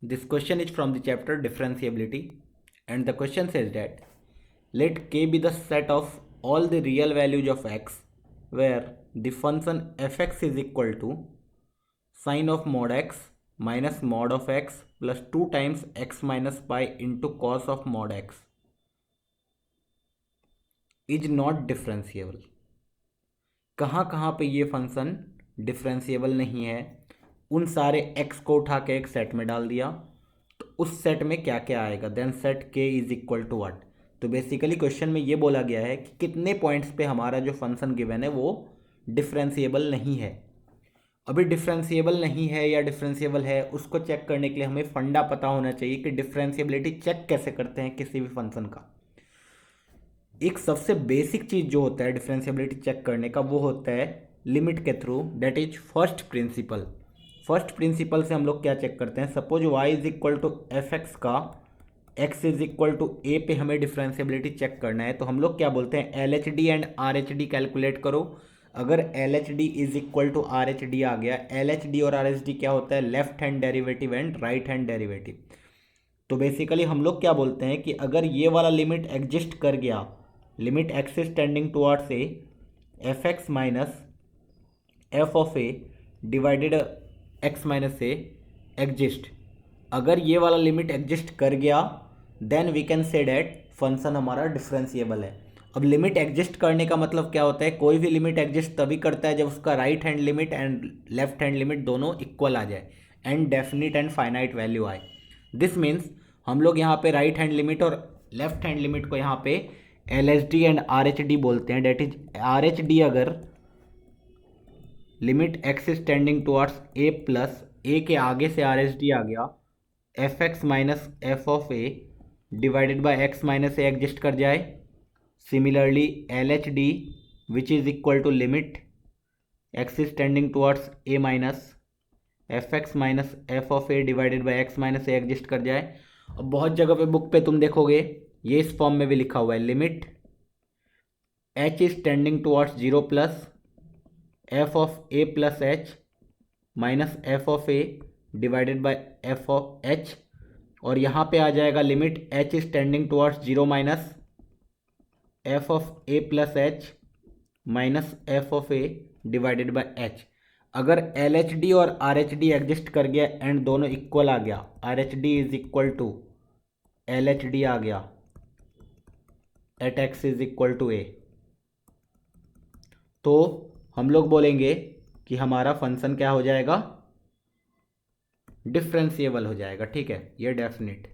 This question is from the chapter differentiability, and the question says that let k be the set of all the real values of x where the function fx is equal to sine of mod x minus mod of x plus 2 times x minus pi into cos of mod x is not differentiable। कहाँ कहाँ पे ये function differentiable नहीं है, उन सारे x को उठा के एक सेट में डाल दिया, तो उस सेट में क्या क्या आएगा, then set k is equal to what. तो बेसिकली क्वेश्चन में ये बोला गया है कि कितने पॉइंट्स पे हमारा जो फंक्शन गिवन है वो डिफरेंशिएबल नहीं है। अभी डिफरेंशिएबल नहीं है या डिफरेंशिएबल है, उसको चेक करने के लिए हमें फंडा पता होना चाहिए कि डिफरेंशिएबिलिटी चेक कैसे करते हैं किसी भी फंक्शन का। एक सबसे बेसिक चीज जो होता है डिफरेंशिएबिलिटी चेक करने का वो होता है लिमिट के through, that is first principle. First principle से हम लोग क्या चेक करते हैं, suppose y is equal to f x का x is equal to a पे हमें डिफरेंशिएबिलिटी चेक करना है, तो हम लोग क्या बोलते हैं L H D and R H D calculate करो। अगर L H D is equal to R H D आ गया, एल एच डी और आर एच डी क्या होता है, left hand derivative and right hand derivative. तो बेसिकली हम लोग क्या बोलते हैं कि अगर ये वाला लिमिट एग्जिस्ट कर गया, limit x is tending towards a f x minus f of a divided x minus a exist, अगर ये वाला लिमिट एग्जिस्ट कर गया then we can say that function हमारा डिफरेंशिएबल है। अब लिमिट एग्जिस्ट करने का मतलब क्या होता है, कोई भी लिमिट एग्जिस्ट तभी करता है जब उसका right hand limit and left hand limit दोनों इक्वल आ जाए and definite and finite value आए। दिस मीन्स हम लोग यहाँ पे राइट हैंड लिमिट और लेफ्ट हैंड लिमिट को यहाँ पे L H D and R H D बोलते हैं। That is R H D अगर limit x is tending towards a plus a के आगे से आर एच डी आ गया, f x minus f of a divided by x minus a exist कर जाए। Similarly L H D which is equal to limit x is tending towards a minus f x minus f of a divided by x minus a exist कर जाए। अब बहुत जगह पे book पे तुम देखोगे ये इस फॉर्म में भी लिखा हुआ है, limit H is tending towards zero plus F of A plus H minus f of a divided bye F of H, और यहाँ पे आ जाएगा limit H is tending towards zero minus f of A plus H minus f of a divided by H. अगर L H D और R H D exist कर गया and दोनों equal आ गया, are H D is equal to L H D आ गया at x is equal to a, तो हम लोग बोलेंगे कि हमारा फंक्शन क्या हो जाएगा, डिफरेंशिएबल हो जाएगा। ठीक है, ये डेफिनिट।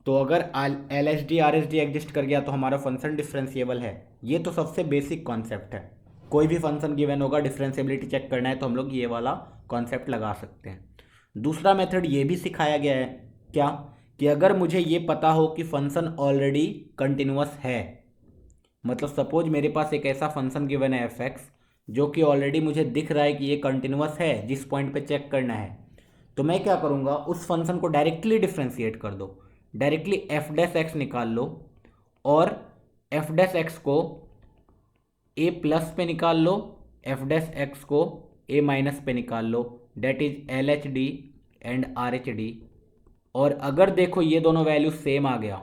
तो अगर L H D R H D exist कर गया तो हमारा फंक्शन डिफरेंशिएबल है। ये तो सबसे बेसिक कॉन्सेप्ट है, कोई भी फंक्शन गिवन होगा डिफरेंशिएबिलिटी चेक करना है तो हम लोग ये वाला कॉन्सेप्ट लगा सकते हैं। दूसरा मेथड ये भी सिखाया गया है क्या, कि अगर मुझे ये पता हो कि फंक्शन ऑलरेडी कंटिन्यूअस है, मतलब सपोज मेरे पास एक ऐसा फंक्शन गिवन है एफ एक्स जो कि ऑलरेडी मुझे दिख रहा है कि ये कंटिन्यूअस है, जिस पॉइंट पे चेक करना है, तो मैं क्या करूँगा, उस फंक्शन को डायरेक्टली डिफ्रेंशिएट कर दो, डायरेक्टली एफ डैश एक्स निकाल लो और एफ डैश एक्स को ए प्लस पे निकाल लो, एफ डैश एक्स को ए माइनस पे निकाल लो, that is L H D and R H D. और अगर देखो ये दोनों वैल्यू सेम आ गया,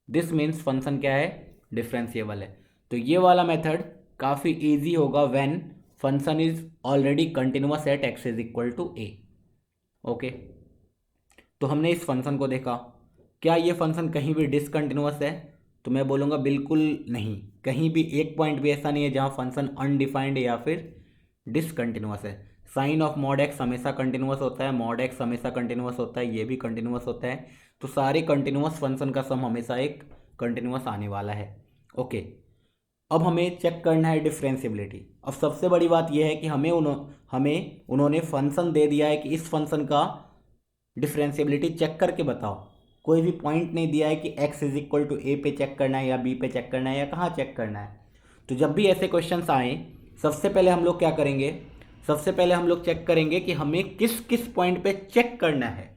दिस मीन्स फंक्शन क्या है, डिफरेंशिएबल है। तो ये वाला मेथड काफ़ी इजी होगा when function is already continuous at x is equal to a. Okay, तो हमने इस फंक्शन को देखा, क्या ये फंक्शन कहीं भी डिसकंटिन्यूअस है, तो मैं बोलूँगा बिल्कुल नहीं, कहीं भी एक पॉइंट भी ऐसा नहीं है जहाँ फंक्शन अनडिफाइंड या फिर डिसकंटिन्यूअस है। साइन ऑफ मॉड एक्स हमेशा कंटिन्यूअस होता है, मॉड एक्स हमेशा कंटिन्यूअस होता है, ये भी कंटिन्यूअस होता है, तो सारे कंटिन्यूअस फंक्शन का सम हमेशा एक कंटिन्यूअस आने वाला है। ओके, अब हमें चेक करना है डिफरेंशिएबिलिटी। अब सबसे बड़ी बात यह है कि हमें उन्होंने फंक्शन दे दिया है कि इस फंक्शन का डिफरेंशिएबिलिटी चेक करके बताओ, कोई भी पॉइंट नहीं दिया है कि x is equal to a पे चेक करना है या b पे चेक करना है या कहाँ चेक करना है। तो जब भी ऐसे क्वेश्चंस आए सबसे पहले हम लोग क्या करेंगे, सबसे पहले हम लोग चेक करेंगे कि हमें किस किस पॉइंट पे चेक करना है,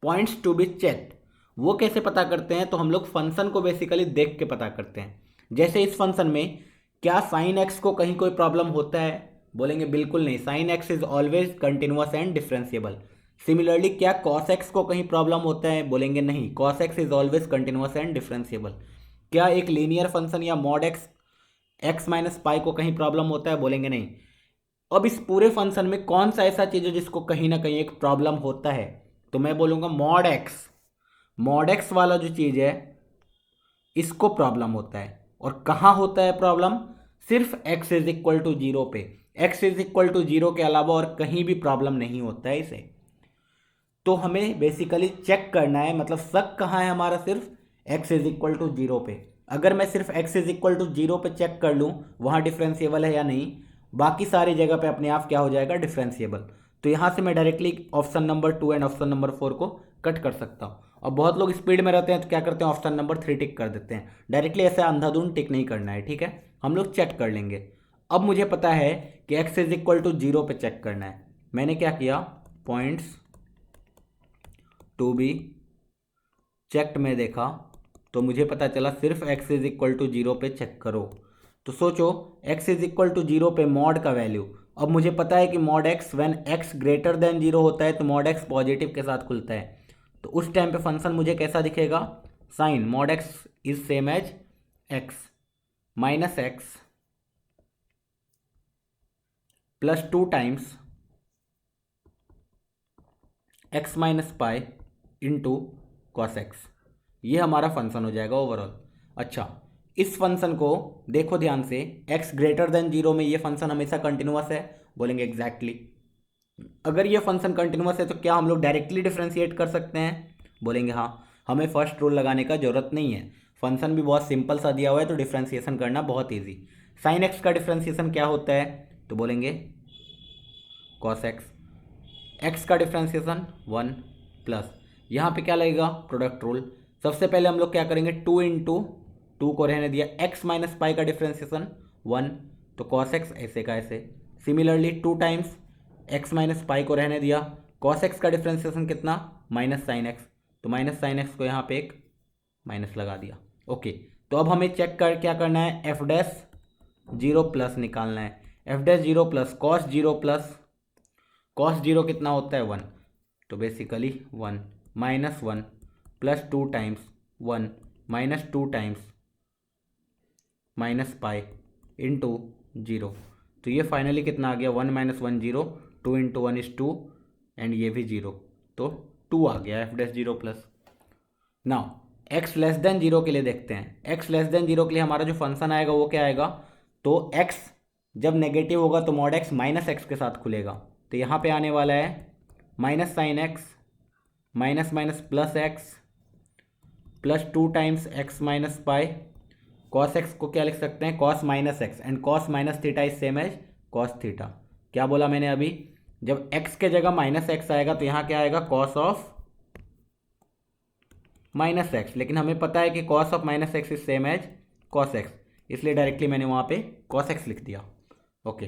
पॉइंट्स टू बी चेक्ड। वो कैसे पता करते हैं, तो हम लोग फंक्शन को बेसिकली देख के पता करते हैं। जैसे इस फंक्शन में क्या साइन एक्स को कहीं कोई प्रॉब्लम होता है, बोलेंगे बिल्कुल नहीं, sine x is always continuous and differentiable. Similarly क्या cos x को कहीं प्रॉब्लम होता है? बोलेंगे नहीं, cos x is always continuous and differentiable. क्या एक लीनियर फंक्शन या मॉड x माइनस पाई को कहीं प्रॉब्लम होता है? बोलेंगे नहीं। अब इस पूरे फंक्शन में कौन सा ऐसा चीज है जिसको कहीं ना कहीं एक प्रॉब्लम होता है? तो मैं बोलूंगा मॉड एक्स वाला जो चीज है इसको प्रॉब्लम होता है। और कहाँ होता है प्रॉब्लम? सिर्फ x is equal to zero पे। x is equal to zero के अलावा और कहीं भी प्रॉब्लम नहीं होता है इसे। तो हमें बेसिकली चेक करना है, मतलब शक कहाँ है हमारा? सिर्फ x is equal to zero पे। अगर मैं सिर्फ x is equal to zero पे चेक कर लूँ वहाँ डिफरेंशिएबल है या नहीं, बाकी सारी जगह पे अपने आप क्या हो जाएगा? डिफरेंशिएबल। तो यहाँ से मैं directly option number 2 and option number 4 को कट कर सकता हूँ। और बहुत लोग स्पीड में रहते हैं तो क्या करते हैं? ऑप्शन नंबर 3 टिक कर देते हैं। डायरेक्टली ऐसे अंधाधुंध टिक नहीं करना है, ठीक है? हम लोग चेक कर लेंगे। अब मुझे पता है कि x is equal to zero पे चेक करना है। मैंने क्या किया? पॉइंट्स टू बी चेक्ड में देखा तो मुझे पता चला सिर्फ x is equal to zero पे चेक करो। तो सोचो x is equal to zero पे मॉड का वैल्यू, अब मुझे पता है कि mod x when x greater than zero होता है तो मॉड x पॉजिटिव के साथ खुलता है। तो उस टाइम पे फंक्शन मुझे कैसा दिखेगा? Sine mod x is same as x minus x plus 2 times x minus pi into cos x. ये हमारा फंक्शन हो जाएगा ओवरऑल। अच्छा, इस फंक्शन को देखो ध्यान से, x ग्रेटर देन जीरो में ये फंक्शन हमेशा कंटिन्यूअस है? बोलेंगे एग्जैक्टली। अगर ये फंक्शन कंटिन्यूअस है तो क्या हम लोग डायरेक्टली डिफरेंशिएट कर सकते हैं? बोलेंगे हाँ, हमें फर्स्ट रूल लगाने का जरूरत नहीं है, फंक्शन भी बहुत सिंपल सा दिया हुआ है तो डिफरेंशिएशन करना बहुत ईजी। साइन एक्स का डिफरेंशिएशन क्या होता है? तो बोलेंगे कॉस एक्स। एक्स का डिफरेंशिएशन 1 प्लस, यहाँ पे क्या लगेगा? Product rule. सबसे पहले हम लोग क्या करेंगे? 2 इंटू 2 को रहने दिया, x माइनस पाई का डिफरेंशिएशन 1, तो कॉस एक्स ऐसे का ऐसे। सिमिलरली 2 टाइम्स x माइनस पाई को रहने दिया, कॉस एक्स का डिफरेंशिएशन कितना? माइनस साइन एक्स, तो माइनस साइन एक्स को यहाँ पे एक माइनस लगा दिया। ओके, तो अब हमें चेक कर क्या करना है? एफ डैश जीरो प्लस निकालना है। F dash zero plus cos zero कितना होता है? 1, तो basically 1 minus 1 plus 2 times 1 minus 2 times minus pi into zero. तो ये फाइनली कितना आ गया? 1 minus 1 zero, 2 into 1 is 2 and ये भी जीरो, तो 2 आ गया F dash zero plus. Now x less than zero के लिए देखते हैं। एक्स लेस देन जीरो के लिए हमारा जो फंक्शन आएगा वो क्या आएगा? तो एक्स जब नेगेटिव होगा तो मॉड एक्स माइनस एक्स के साथ खुलेगा, तो यहाँ पे आने वाला है minus sine x minus minus plus x plus 2 times x minus pi. Cos x को क्या लिख सकते हैं? Cos minus x, and cos minus theta is same as cos theta. क्या बोला मैंने अभी? जब एक्स के जगह माइनस एक्स आएगा तो यहाँ क्या आएगा? कॉस ऑफ माइनस एक्स, लेकिन हमें पता है कि cos of minus x is same as cos x, इसलिए डायरेक्टली मैंने वहाँ पे कॉस एक्स लिख दिया। ओके,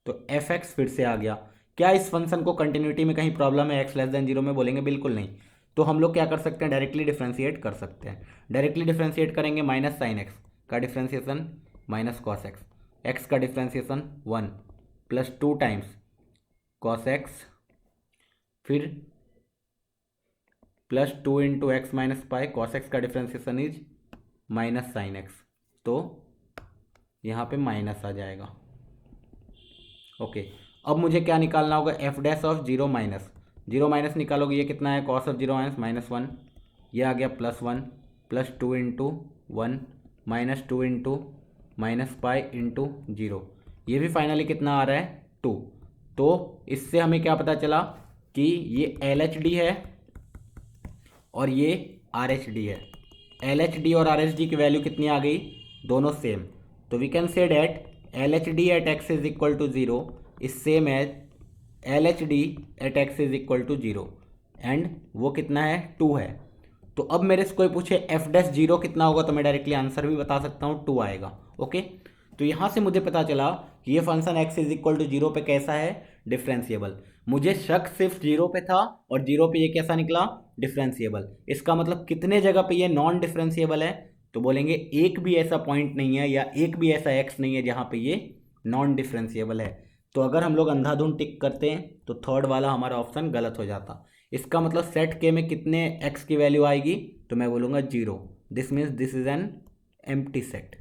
तो एफ एक्स फिर से आ गया। क्या इस फंक्शन को कंटिन्यूटी में कहीं प्रॉब्लम है एक्स लेस देन जीरो में? बोलेंगे बिल्कुल नहीं। तो हम लोग क्या कर सकते हैं? डायरेक्टली डिफ्रेंशिएट कर सकते हैं। डायरेक्टली डिफ्रेंशिएट करेंगे, माइनस साइन एक्स का differentiation minus cos x, x का differentiation 1 plus 2 times cos x, फिर plus 2 into x minus pi, cos x का differentiation is minus sine x, तो यहाँ पे माइनस आ जाएगा। ओके, अब मुझे क्या निकालना होगा? F dash of zero minus निकालोगे, ये कितना है? Cos of zero minus minus 1, ये आ गया plus 1 plus 2 into 1 minus 2 into minus pi into zero, ये भी फाइनली कितना आ रहा है? 2। तो इससे हमें क्या पता चला कि ये एल एच डी है और ये आर एच डी है। एल एच डी और आर एच डी की वैल्यू कितनी आ गई? दोनों सेम। तो we can say that L H D at x is equal to zero is same as L H D at x is equal to zero, and वो कितना है? 2 है। तो अब मेरे से कोई पूछे एफ डैश जीरो कितना होगा तो मैं डायरेक्टली आंसर भी बता सकता हूँ, 2 आएगा। ओके, तो यहाँ से मुझे पता चला कि ये function x is equal to zero पे कैसा है? डिफरेंशिएबल। मुझे शक सिर्फ जीरो पे था और जीरो पे ये कैसा निकला? डिफरेंशिएबल। इसका मतलब कितने जगह पे ये नॉन डिफरेंशिएबल है? तो बोलेंगे एक भी ऐसा पॉइंट नहीं है या एक भी ऐसा एक्स नहीं है जहाँ पे ये नॉन डिफरेंशिएबल है। तो अगर हम लोग अंधाधुंध टिक करते हैं तो थर्ड वाला हमारा ऑप्शन गलत हो जाता। इसका मतलब सेट के में कितने एक्स की वैल्यू आएगी, तो मैं बोलूँगा 0। This means this is an empty set.